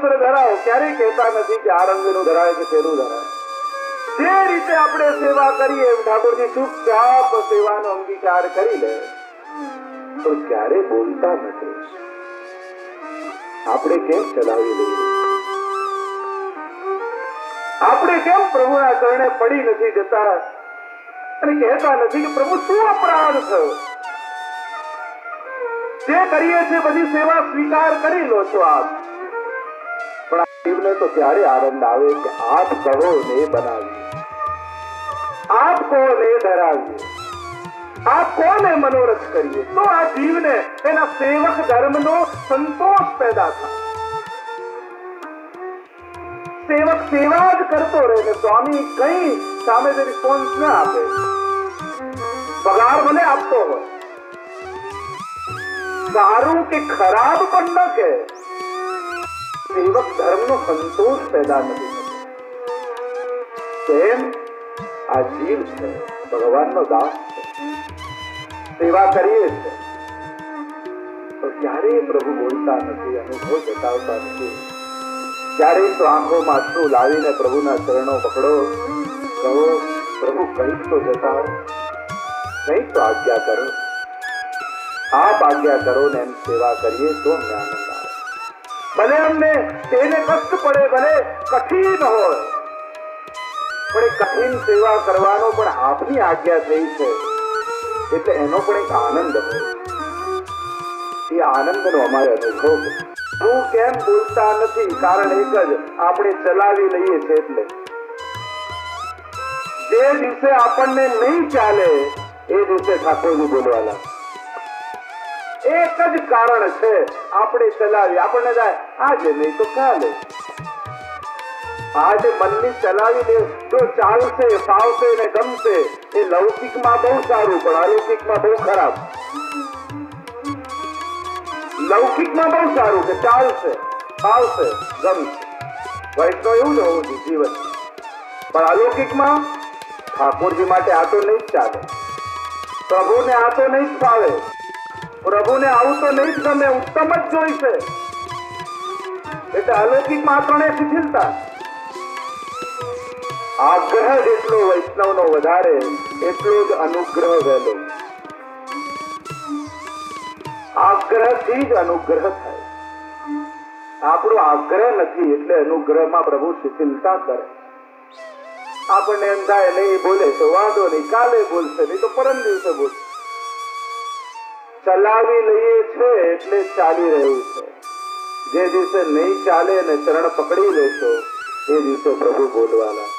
વસ્ત્ર ધરાવો, ક્યારેય કહેતા નથી કે આ રંગનું ધરાય કે પેલું ધરાય. જે રીતે આપણે સેવા કરીએ એમ ઠાકોરજી ચૂપચાપ સેવાનો અંગીકાર કરી લે, તો ક્યારે બોલતા નથી. આપણે કેમ ચલાવી લઈએ? આપણે કેમ પ્રભુના ચરણે પડી નથી જતા અને કહેતા નથી કે પ્રભુ શું અપરાધ થયો? જે કરીએ છીએ બધી સેવા સ્વીકાર કરી લો છો આપ, પણ આ જીવને તો ત્યારે આનંદ આવે કે આપ કહો ને બનાવીએ, આપ કહો ને ધરાવીએ, આપ કોને મનોરથ કરીએ, તો આ જીવને એના સેવક ધર્મનો સંતોષ પેદા થાય. સેવક સેવા જ કરતો રહે ને સ્વામી કઈ સામેથી રિસ્પોન્સ ના આપે, પગાર ભલે આપતો હોય, સારું કે ખરાબ પણ ન કે, સેવક ધર્મનો સંતોષ પેદા નથી થતો. કેમ? આ જીવ છે, ભગવાનનો દાસ છે, સેવા કરીએ છે, તો ક્યારેય પ્રભુ બોલતા નથી, અનુભવ જતાવતા નથી. ક્યારેય તો આંખોમાં અશ્રુ લાવીને પ્રભુના ચરણો પકડો, કહો પ્રભુ કંઈક તો જતાવો, કંઈક તો આજ્ઞા કરો. આપ આજ્ઞા કરો ને એમ સેવા કરીએ તો અમને આનંદ આવે. ભલે અમને તેને કષ્ટ પડે, ભલે કઠિન હોય, પણ એ કઠિન સેવા કરવાનો પણ આપની આજ્ઞા થઈ છે એટલે એનો પણ એક આનંદ હોય. એ આનંદનો અમારે અનુભવ. હું કેમ બોલતા નથી? કારણ એક જ, આપણે ચલાવી લઈએ છે એટલે. જે દિવસે આપણને નહીં ચાલે એ દિવસે ઠાકોરજી બોલવા લાગે. એક જ કારણ છે, આપણે ચલાવી, આપણને જાય આજે નહીં તો કાલે. આજે મનની ચલાવી દે, જો ચાલશે, ફાવશે ને ગમશે, એ લૌકિકમાં બહુ સારું પણ અલૌકિકમાં બહુ ખરાબ. લૌકિકમાં બહુ સારું કે ચાલશે, ફાવશે, ગમશે, વૈષ્ણવ એવું જ હોવું જોઈએ જીવન. પણ અલૌકિકમાં ઠાકોરજી માટે આ તો નહીં જ ચાલે, પ્રભુને આ તો નહીં જ ફાવે, પ્રભુને આવું તો નહીં જ ગમે, ઉત્તમ જ જોઈશે. એટલે અલૌકિકમાં આ ત્રણે શિથિલતા. આગ્રહ જેટલો વૈષ્ણવનો વધારે એટલો જ અનુગ્રહ વહેલો. આગ્રહથી જ અનુગ્રહ થાય. આપણો આગ્રહ નથી એટલે અનુગ્રહમાં પ્રભુ શિથિલતા કરે. આપણને એમ થાય નહીં બોલે તો વાંધો નહીં, કાલે બોલશે, નહીં તો પરમ દિવસે બોલશે. ચલાવી લઈએ છે એટલે ચાલી રહ્યું છે. જે દિવસે નહીં ચાલે ને ચરણ પકડી લેશો એ દિવસે પ્રભુ બોલવાના.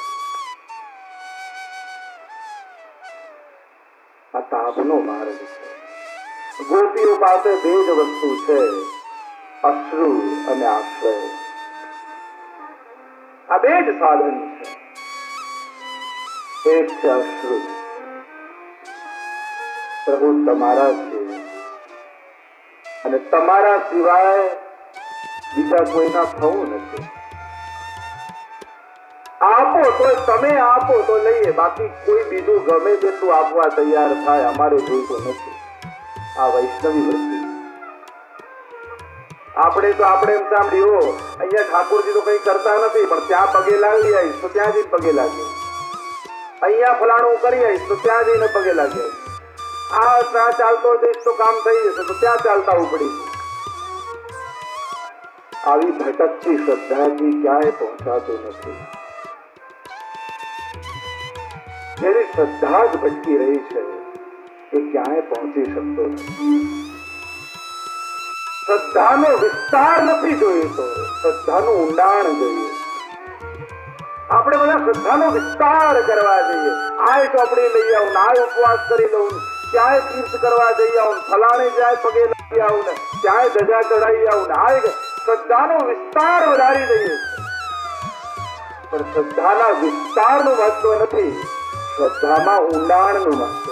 આ તાપનો માર્ગ છે. ગોપીઓ પાસે બે જ વસ્તુ છે, અશ્રુ અને આશ્રય. આ બે જ સાધન છે. એક છે અશ્રુ, પ્રભુ તમારા છે અને તમારા સિવાય બીજા કોઈના થવું નથી. આપો તો તમે આપો તો લઈએ, બાકી કોઈ બીજું ગમે તેટલું આપવા તૈયાર થાય, અમારે જોઈતું નથી. આ વૈષ્ણવી વૃત્તિ. આપણે તો આપણે એમ સાંભળ્યું અહીંયા ઠાકોરજી તો કઈ કરતા નથી, પણ ત્યાં પગે લાગી આવીશ તો ત્યાં જઈને પગે લાગીએ, અહીંયા ફલાણું કરી આવીશ તો ત્યાં જઈને પગે લાગીએ, આ ત્યાં ચાલતો જઈશ તો કામ થઈ જશે તો ત્યાં ચાલતા ઉપડી. આવી ભટકતી શ્રદ્ધાથી ક્યાંય પહોંચાતું નથી. જેની શ્રદ્ધા જ ભટકી રહી છે એ ક્યાંય પહોંચી શકતો નથી. શ્રદ્ધાનો વિસ્તાર નથી જોઈતો, શ્રદ્ધાનું ઊંડાણ જોઈએ. આપણે બધા શ્રદ્ધાનો વિસ્તાર કરવા જઈએ. આ ચોપડી લઈ આવું, આ ઉપવાસ કરી લઉં, ક્યાંય તીર્થ કરવા જઈ આવું, ફલાણે જાય પગે લાગી આવું ને ક્યાંય ધજા ચડાવી આવું ને, આ શ્રદ્ધાનો વિસ્તાર વધારી દઈએ. પણ શ્રદ્ધાના વિસ્તારનું મહત્વ નથી, શ્રદ્ધામાં ઊંડાણનું મહત્વ.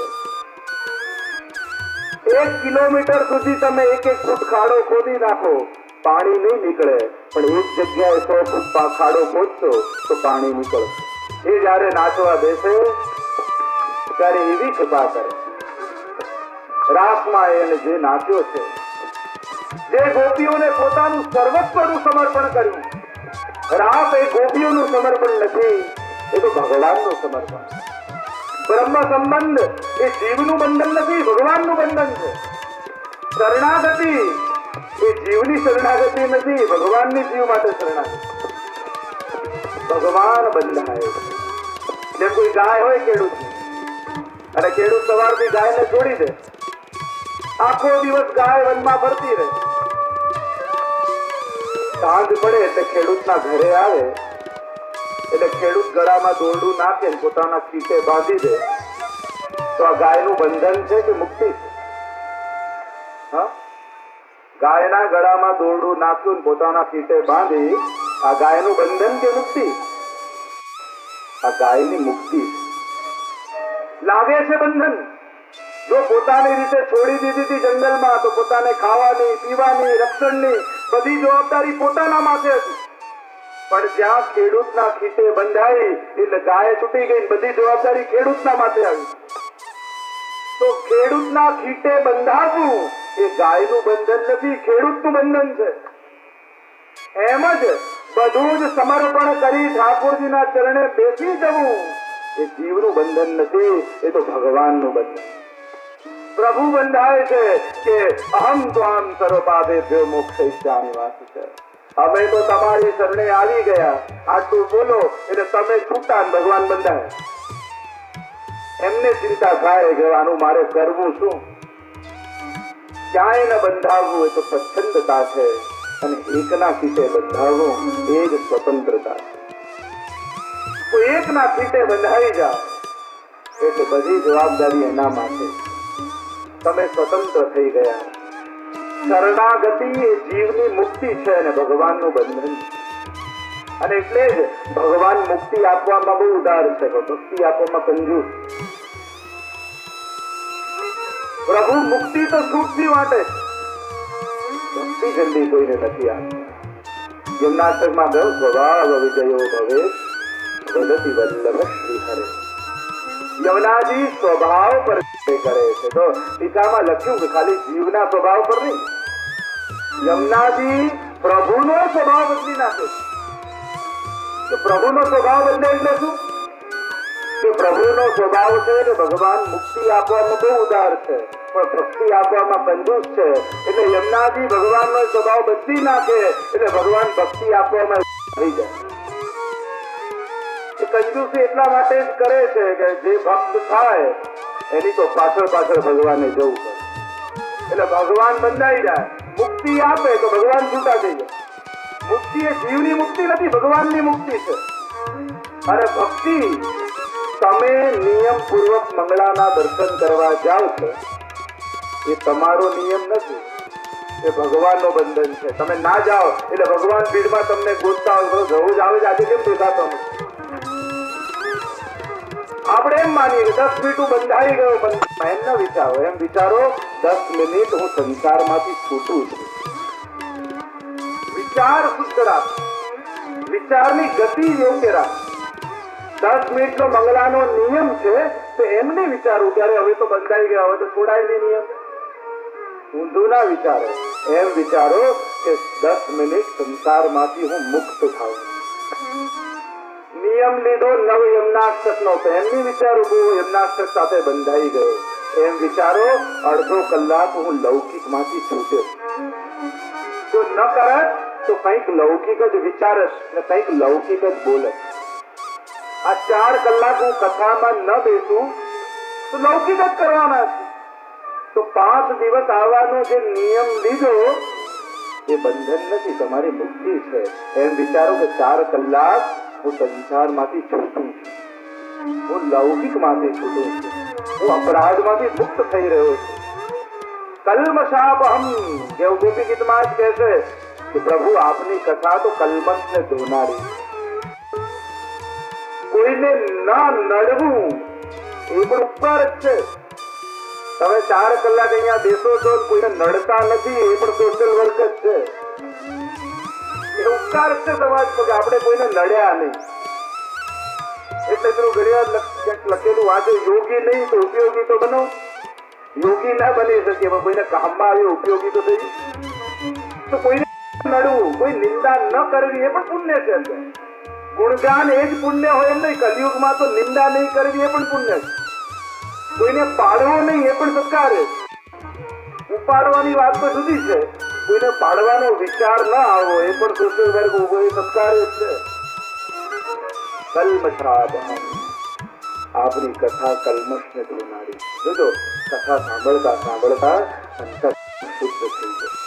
1 કિલોમીટર સુધી તમે 1 ફૂટ ખાડો ખોદી નાખો, પાણી નહીં નીકળે, પણ એક જગ્યાએ 100 ફૂટ ખાડો ખોદશો તો પાણી નીકળશે. એ જયારે નાચવા બેસે ત્યારે એવી કૃપા કરે. રાસમાં એને જે નાચ્યો છે, જે ગોપીઓને પોતાનું સર્વસ્વનું સમર્પણ કર્યું, રાસ એ ગોપીઓનું સમર્પણ નથી, એ તો ભગવાનનું સમર્પણ. બ્રહ્મ સંબંધ એ જીવનું બંધન નથી, ભગવાનનું બંધન છે. શરણાગતિ એ જીવની શરણાગતિ નથી, ભગવાનની જીવ માટે શરણાગતિ. ભગવાન બંધાય છે. જેમ કોઈ ગાય હોય ખેડૂત, અને ખેડૂત સવારથી ગાયને છોડી દે, આખો દિવસ ગાય વનમાં ફરતી રહે. સાંજ પડે એટલે ખેડૂતના ઘરે આવે, એટલે ખેડૂત ગળામાં દોરડું નાખે ને પોતાના કીટે બાંધી દે, તો આ ગાયનું બંધન છે કે મુક્તિ છે? હા, ગાયના ગળામાં દોરડું નાખ્યું ને પોતાના કીટે બાંધી, આ ગાયનું બંધન કે મુક્તિ? આ ગાયની મુક્તિ લાગે છે બંધન. જો પોતાની રીતે છોડી દીધી હતી જંગલમાં, તો પોતાને ખાવાની, પીવાની, રક્ષણની બધી જવાબદારી પોતાના માથે હતી. પણ જ્યાં ખેડૂતના ખીટે બંધાઈ એટલે ગાય છૂટી ગઈ, બધી જવાબદારી ખેડૂતના માથે આવી. તો ખેડૂતના ખીટે બંધાવું એ ગાયનું બંધન નથી, ખેડૂતનું બંધન છે. એમ જ બધું જ સમર્પણ કરી ઠાકોરજીના ચરણે બેસી જવું એ જીવનું બંધન નથી, એ તો ભગવાનનું બંધન. પ્રભુ બંધાય છે કે અહમ ત્વામ સર્વપાપેભ્યો મોક્ષયિષ્યામિ વાસુદેવ. અમે તો તમારી શરણે આવી ગયા, આટલું બોલો એટલે તમે છૂટા, ભગવાન બંધાય. એમને ચિંતા થાય કે આનું મારે કરવું શું? ક્યાંય ન બંધાવવું એ તો સ્વચ્છંદતા છે, અને એકના કીટે બંધાવવું એ જ સ્વતંત્રતા છે. તો એકના કીટે બંધાઈ જાઓ એટલે બધી જવાબદારી એના માટે, તમે સ્વતંત્ર થઈ ગયા. શરણાગતિ એ જીવની મુક્તિ છે અને ભગવાનનું બંધન. અને એટલે જ ભગવાન મુક્તિ આપવામાં બહુ ઉદાર છે, ભક્તિ આપવામાં કંજૂસ. પ્રભુ મુક્તિ તો છૂટથી માટે, ભક્તિ જલ્દી કોઈને નથી આપતી. જિમ્નાસ્ટકમાં કહ્યું સ્વભાવ વિજયો ભવે વદતિ વલ્લભ શ્રી હરે. યમુનાજી સ્વભાવ પર કરે છે, તો ટીકામાં લખ્યું કે ખાલી જીવના સ્વભાવ પર નહીં, યમુનાજી પ્રભુનો સ્વભાવ બદલી નાખે. તો પ્રભુનો સ્વભાવ બદલે એટલે શું? કે પ્રભુનો સ્વભાવ છે કે ભગવાન મુક્તિ આપવામાં બહુ ઉદાર છે, પણ ભક્તિ આપવામાં કંજૂસ છે. એટલે યમુનાજી ભગવાનનો સ્વભાવ બદલી નાખે એટલે ભગવાન ભક્તિ આપવામાં થઈ જાય. કંજૂસી એટલા માટે જ કરે છે કે જે ભક્ત થાય એની તો પાછળ પાછળ ભગવાને જવું પડે. એટલે ભગવાન બંધાઈ જાય, મુક્તિ આપે તો ભગવાન છૂટા થઈ જાય. મુક્તિ એ જીવની મુક્તિ નથી, ભગવાનની મુક્તિ છે. અને ભક્તિ તમે નિયમ પૂર્વક મંગળાના દર્શન કરવા જાઓ છો એ તમારો નિયમ નથી, એ ભગવાનનો બંધન છે. તમે ના જાઓ એટલે ભગવાન ભીડમાં તમને ગોતતા હોય, જવું જ આવે છે, આજે કેમ દેખાતો નથી? આપણે એમ માનીએ કે 10 મિનિટ બંધાઈ ગયો, એમ ન વિચારો. એમ વિચારો 10 મિનિટ હું સંસારમાંથી છૂટું છું. વિચાર શુદ્ધ રાખ, વિચારની ગતિ યોગ્ય રાખ. 10 મિનિટનો મંગળાનો નિયમ છે તો એમ નહીં વિચારવું ત્યારે હવે તો બંધાઈ ગયા, હવે તો છોડાય નહીં નિયમ. ઊંધું ના વિચારો, એમ વિચારો કે 10 મિનિટ સંસારમાંથી હું મુક્ત થાઉં. નિયમ લીધો નવ યમનાષ્ટકનો, તો એમ નહીં વિચારું કે હું યમનાષ્ટક સાથે બંધાઈ ગયો. એમ વિચારો અડધો કલાક હું લૌકિક માંથી છૂટ્યો. જો ન કરત તો કંઈક લૌકિક જ વિચારસ ને કંઈક લૌકિક જ બોલત. આ 4 કલાક હું કથામાં ન બેસું તો લૌકિક જ કરવાના છે. તો 5 દિવસ આવવાનો જે નિયમ લીધો એ બંધન નથી, તમારી મુક્તિ છે. એમ વિચારો કે 4 કલાક હું સંસારમાંથી છૂટું છું, હું લૌકિક માંથી છૂટું છું, હું અપરાધમાંથી મુક્ત થઈ રહ્યો છું. કલ્મષાપહમ, જેવું ગોપી ગીતમાં જ કહેશે કે પ્રભુ આપની કથા તો કલ્મષને ધોનારી. કોઈને ના નડવું એ પણ ઉપકાર જ છે. તમે 4 કલાક અહીંયા બેસો છો, કોઈને નડતા નથી, એ પણ સોશિયલ વર્ક જ છે. એ ઉપકાર છે સમાજ પર કે આપણે કોઈને નડ્યા નહીં. એટલે પેલું ઘડિયાળ લખેલું વાંચો, યોગી નહીં તો ઉપયોગી તો બનો. યોગી ના બની શકીએ પણ કોઈને કામમાં આવે ઉપયોગી તો થઈ. તો કોઈને નડવું, કોઈ નિંદા ન કરવી એ પણ પુણ્ય છે. ગુણગાન એ જ પુણ્ય હોય એમ નહીં. કલિયુગમાં તો નિંદા નહીં કરવી એ પણ પુણ્ય છે. કોઈને પાડવો નહીં એ પણ સત્કાર છે. ઉપાડવાની વાત તો જુદી છે, કોઈને પાડવાનો વિચાર ન આવવો એ પણ સોશિયલ વર્ગ ઉભો એ સત્કાર જ છે. કલ્મષાપહમ, આપની કથા કલ્મષને ધોનારી. જોજો કથા સાંભળતા સાંભળતા અંતર શુદ્ધ થઈ જશે.